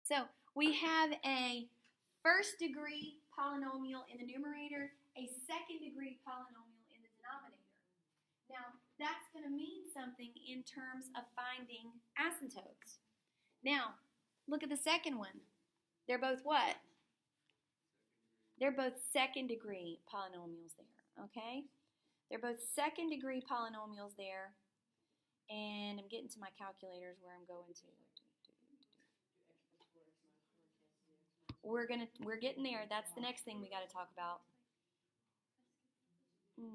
So we have a first degree polynomial in the numerator, a second degree polynomial in the denominator. Now, that's going to mean something in terms of finding asymptotes. Now, look at the second one. They're both what? They're both second degree polynomials there, okay? They're both second degree polynomials there. And I'm getting to my calculators where I'm going to. We're getting there. That's the next thing we got to talk about.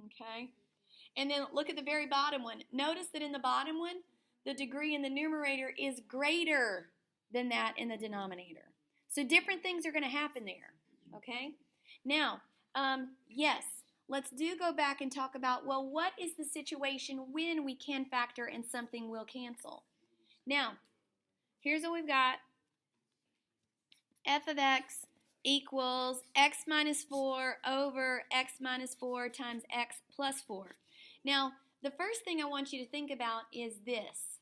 Okay. And then look at the very bottom one. Notice that in the bottom one, the degree in the numerator is greater than that in the denominator. So different things are going to happen there. Okay. Now, yes, let's go back and talk about, well, what is the situation when we can factor and something will cancel? Now, here's what we've got. F of x equals x minus 4 over x minus 4 times x plus 4. Now, the first thing I want you to think about is this.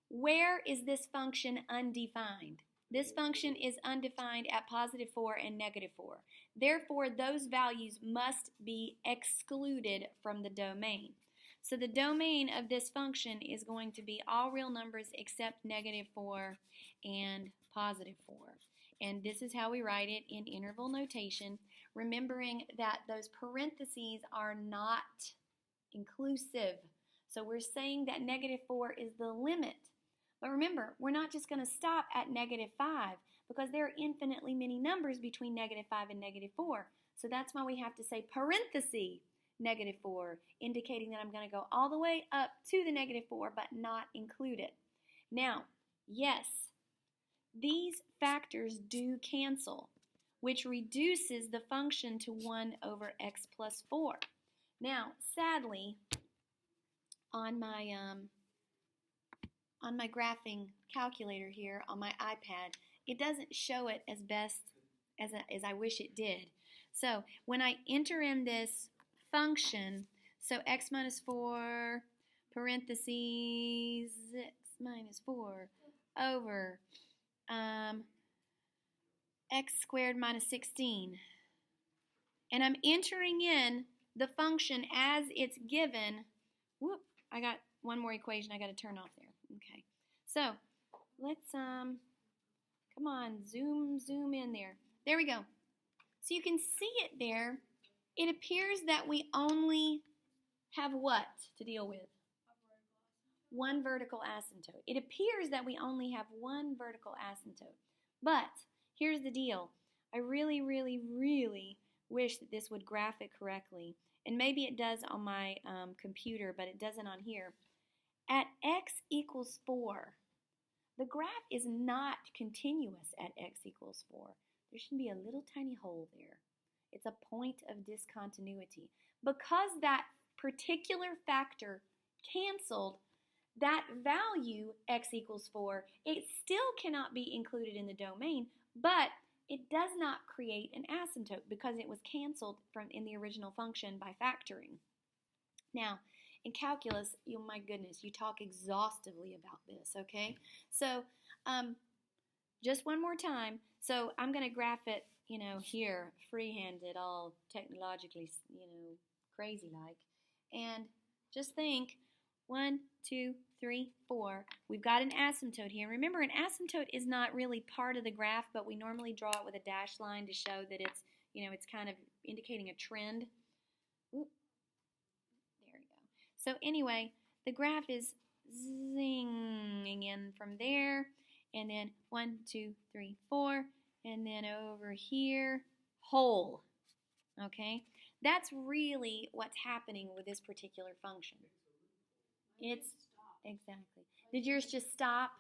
Where is this function undefined? This function is undefined at positive 4 and negative 4. Therefore, those values must be excluded from the domain. So the domain of this function is going to be all real numbers except negative 4 and positive 4. And this is how we write it in interval notation, remembering that those parentheses are not inclusive. So we're saying that negative 4 is the limit. But remember, we're not just going to stop at negative 5 because there are infinitely many numbers between negative 5 and negative 4. So that's why we have to say parenthesis negative 4, indicating that I'm going to go all the way up to the negative 4 but not include it. Now, yes, these factors do cancel, which reduces the function to 1 over x plus 4. Now, sadly, on my graphing calculator here on my iPad, it doesn't show it as best as I wish it did. So when I enter in this function, so x minus 4 parentheses x minus 4 over x squared minus 16, and I'm entering in the function as it's given. Whoop, I got one more equation I got to turn off there. Okay, so let's come on, zoom in there. There we go. So you can see it there. It appears that we only have what to deal with? One vertical asymptote. It appears that we only have one vertical asymptote. But here's the deal. I really, really, really wish that this would graph it correctly. And maybe it does on my computer, but it doesn't on here. At x equals 4, the graph is not continuous at x equals 4. There should be a little tiny hole there. It's a point of discontinuity. Because that particular factor canceled, that value, x equals 4, it still cannot be included in the domain, but it does not create an asymptote because it was canceled in the original function by factoring. Now, in calculus, my goodness, you talk exhaustively about this, okay? So, just one more time. So I'm going to graph it, here, freehanded, all technologically, crazy-like. And just think, 1, 2, 3, 4. We've got an asymptote here. Remember, an asymptote is not really part of the graph, but we normally draw it with a dashed line to show that it's, it's kind of indicating a trend. Oop. There we go. So anyway, the graph is zinging in from there, and then 1, 2, 3, 4, and then over here, hole. Okay? That's really what's happening with this particular function. It's exactly. Did yours just stop?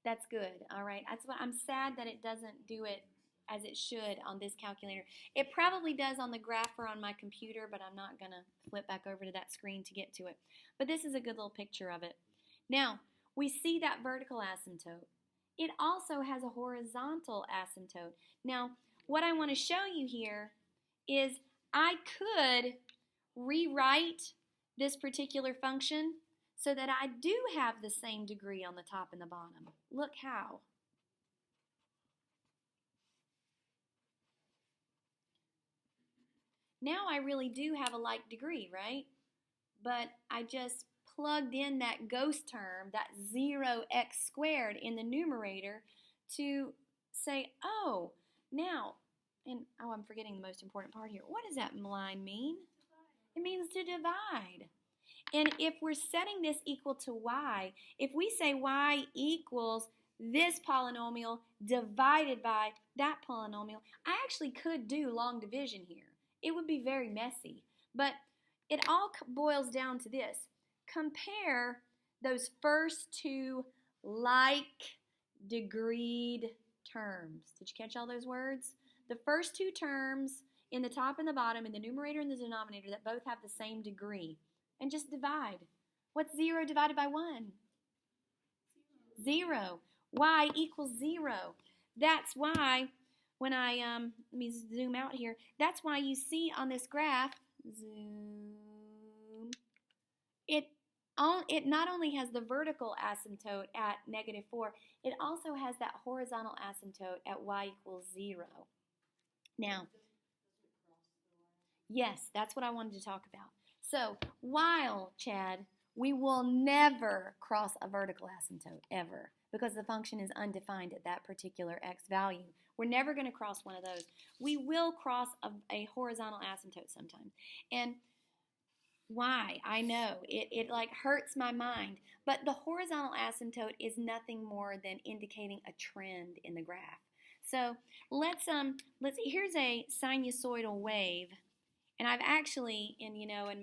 That's good. All right. That's what I'm sad that it doesn't do it as it should on this calculator. It probably does on the grapher on my computer, but I'm not going to flip back over to that screen to get to it. But this is a good little picture of it. Now, we see that vertical asymptote. It also has a horizontal asymptote. Now, what I want to show you here is I could rewrite this particular function so that I do have the same degree on the top and the bottom. Look how. Now I really do have a like degree, right? But I just plugged in that ghost term, that 0x squared in the numerator to say, oh, now, and oh, I'm forgetting the most important part here. What does that line mean? It means to divide. And if we're setting this equal to y, if we say y equals this polynomial divided by that polynomial, I actually could do long division here. It would be very messy, but it all boils down to this. Compare those first two like degreed terms. Did you catch all those words? The first two terms in the top and the bottom, in the numerator and the denominator, that both have the same degree. And just divide. What's 0 divided by 1? 0. Y equals 0. That's why when I, let me zoom out here, that's why you see on this graph, zoom, it not only has the vertical asymptote at -4, it also has that horizontal asymptote at y equals 0. Now, yes, that's what I wanted to talk about. So, while, Chad, we will never cross a vertical asymptote, ever, because the function is undefined at that particular x value. We're never going to cross one of those. We will cross a horizontal asymptote sometime. And why? I know. It like hurts my mind. But the horizontal asymptote is nothing more than indicating a trend in the graph. So, let's here's a sinusoidal wave. And I've actually, in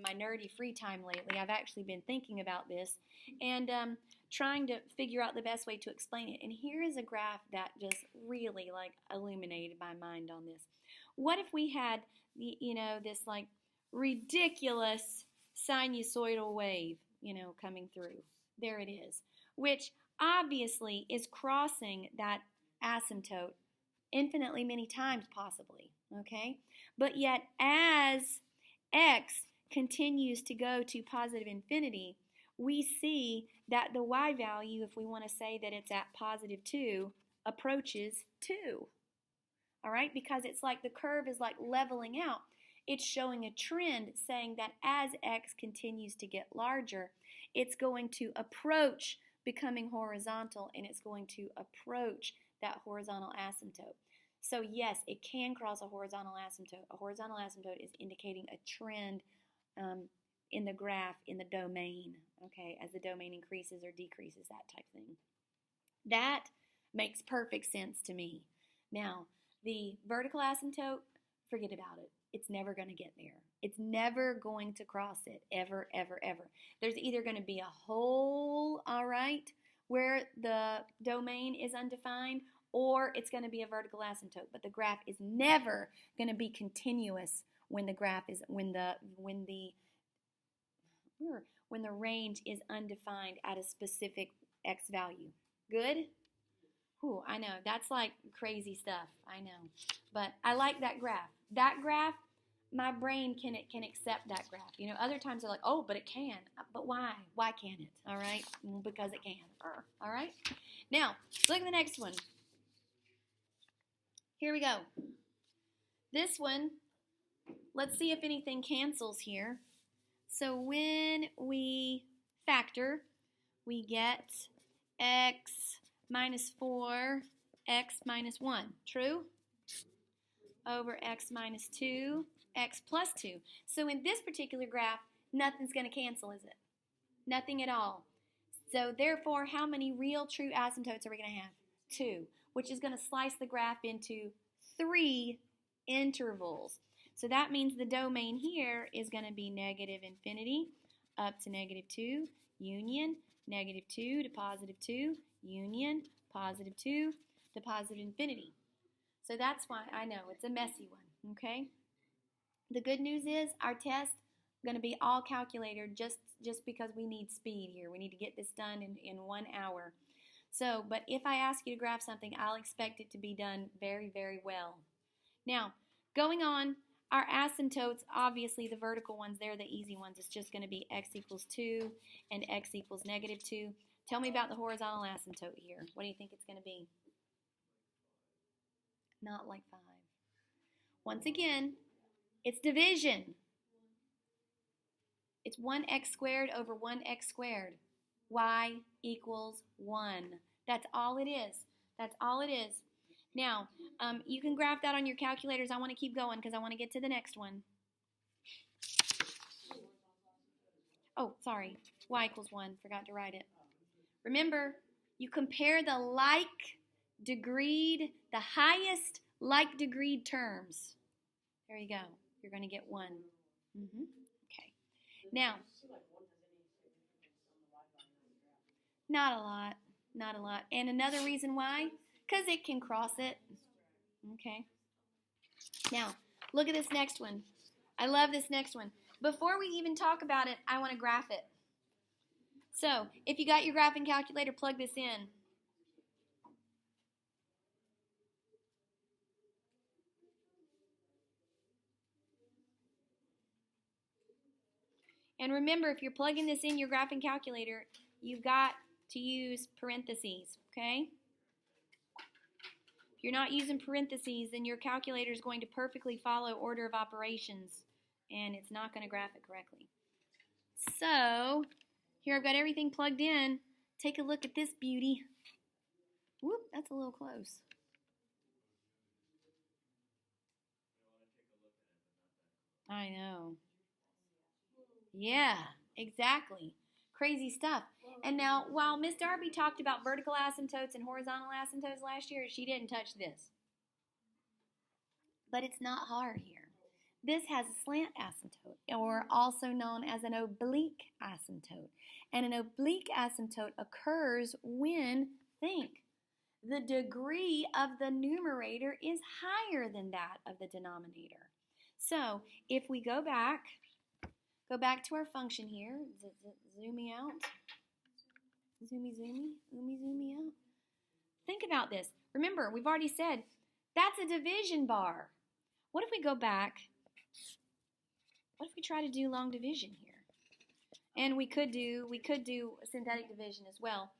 my nerdy free time lately, I've actually been thinking about this and trying to figure out the best way to explain it. And here is a graph that just really illuminated my mind on this. What if we had, this ridiculous sinusoidal wave, coming through? There it is, which obviously is crossing that asymptote infinitely many times possibly, okay? But yet as x continues to go to positive infinity, we see that the y value, if we want to say that it's at +2, approaches 2. All right? Because it's like the curve is like leveling out. It's showing a trend saying that as x continues to get larger, it's going to approach becoming horizontal, and it's going to approach that horizontal asymptote. So yes, it can cross a horizontal asymptote. A horizontal asymptote is indicating a trend in the graph, in the domain, okay, as the domain increases or decreases, that type thing. That makes perfect sense to me. Now, the vertical asymptote, forget about it. It's never going to get there. It's never going to cross it, ever, ever, ever. There's either going to be a hole, all right, where the domain is undefined, or it's going to be a vertical asymptote. But the graph is never going to be continuous when the range is undefined at a specific x value. Good? Ooh, I know. That's like crazy stuff. I know. But I like that graph. That graph, my brain can accept that graph. Other times they're like, oh, but it can. But why? Why can't it? All right? Because it can. All right? Now, look at the next one. Here we go. This one, let's see if anything cancels here. So when we factor, we get x minus 4, x minus 1. True? Over x minus 2, x plus 2. So in this particular graph, nothing's going to cancel, is it? Nothing at all. So therefore, how many real true asymptotes are we going to have? 2, which is going to slice the graph into 3 intervals. So that means the domain here is going to be negative infinity up to -2, union, -2 to +2, union, +2 to positive infinity. So that's why I know it's a messy one, okay? The good news is our test is going to be all calculator just because we need speed here. We need to get this done in 1 hour. So, but if I ask you to graph something, I'll expect it to be done very, very well. Now, going on, our asymptotes, obviously the vertical ones, they're the easy ones. It's just going to be x equals 2 and x equals -2. Tell me about the horizontal asymptote here. What do you think it's going to be? Not like 5. Once again, It's division. It's 1x squared over 1x squared. Y equals 1. That's all it is. That's all it is. Now, you can graph that on your calculators. I want to keep going because I want to get to the next one. Oh, sorry. Y equals 1. Forgot to write it. Remember, you compare the the highest like-degreed terms. There you go. You're going to get 1. Okay. Now, not a lot. Not a lot. And another reason why? Because it can cross it. Okay. Now, look at this next one. I love this next one. Before we even talk about it, I want to graph it. So, if you got your graphing calculator, plug this in. And remember, if you're plugging this in your graphing calculator, you've got to use parentheses, okay? If you're not using parentheses, then your calculator is going to perfectly follow order of operations, and it's not going to graph it correctly. So, here I've got everything plugged in. Take a look at this beauty. Whoop, that's a little close. I know. Yeah, exactly. Crazy stuff. And now, while Miss Darby talked about vertical asymptotes and horizontal asymptotes last year, she didn't touch this. But it's not hard here. This has a slant asymptote, or also known as an oblique asymptote. And an oblique asymptote occurs when, think, the degree of the numerator is higher than that of the denominator. So, if we go back to our function here. Zoom me out. Zoomy out. Think about this. Remember, we've already said that's a division bar. What if we go back? What if we try to do long division here? And we could do synthetic division as well.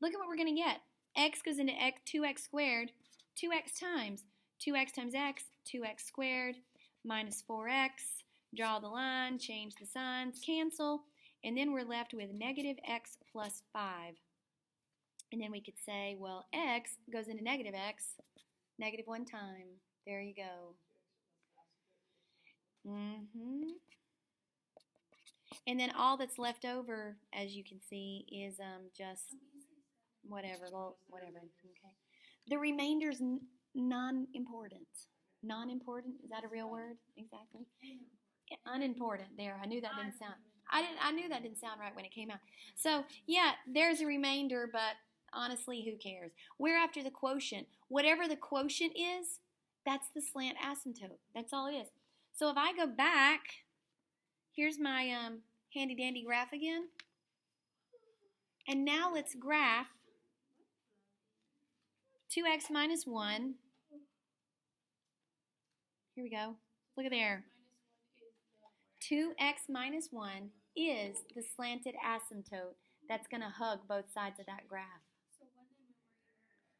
Look at what we're going to get. X goes into 2x squared, 2x times. 2x times x, 2x squared, minus 4x. Draw the line, change the signs, cancel, and then we're left with negative x plus 5. And then we could say, well, x goes into negative x, negative 1 time. There you go. And then all that's left over, as you can see, is just whatever. Okay. The remainder's non-important. Non-important, is that a real word? Exactly. Unimportant. There, I knew that didn't sound. I knew that didn't sound right when it came out. So yeah, there's a remainder, but honestly, who cares? We're after the quotient. Whatever the quotient is, that's the slant asymptote. That's all it is. So if I go back, here's my handy dandy graph again, and now let's graph 2x minus 1. Here we go. Look at there. 2x minus 1 is the slanted asymptote that's going to hug both sides of that graph. So when the numerator has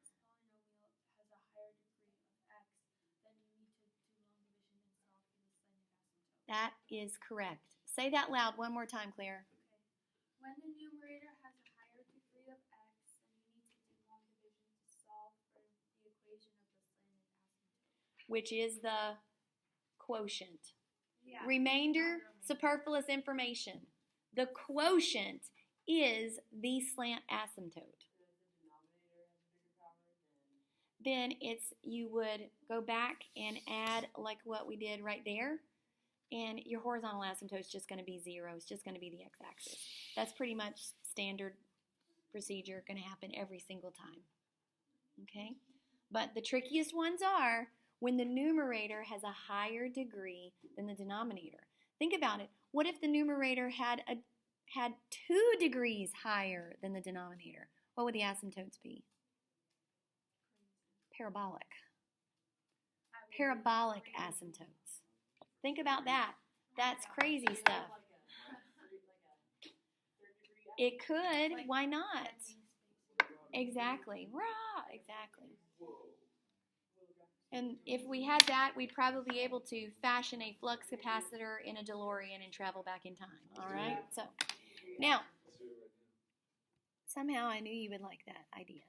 a higher degree of x, then you need to do long division and solve for the slanted asymptote. That is correct. Say that loud one more time, Claire. Okay. When the numerator has a higher degree of x, then you need to do long division to solve for the equation of the slanted asymptote. Which is the quotient. Yeah. Remainder, superfluous information. The quotient is the slant asymptote. Then you would go back and add like what we did right there, and your horizontal asymptote is just going to be 0. It's just going to be the x-axis. That's pretty much standard procedure, going to happen every single time. Okay? But the trickiest ones are when the numerator has a higher degree than the denominator. Think about it. What if the numerator had 2 degrees higher than the denominator? What would the asymptotes be? Parabolic. Parabolic asymptotes. Think about that. That's crazy stuff. It could. Why not? Exactly. Rah! Exactly. And if we had that, we'd probably be able to fashion a flux capacitor in a DeLorean and travel back in time. All right? So, now, somehow I knew you would like that idea.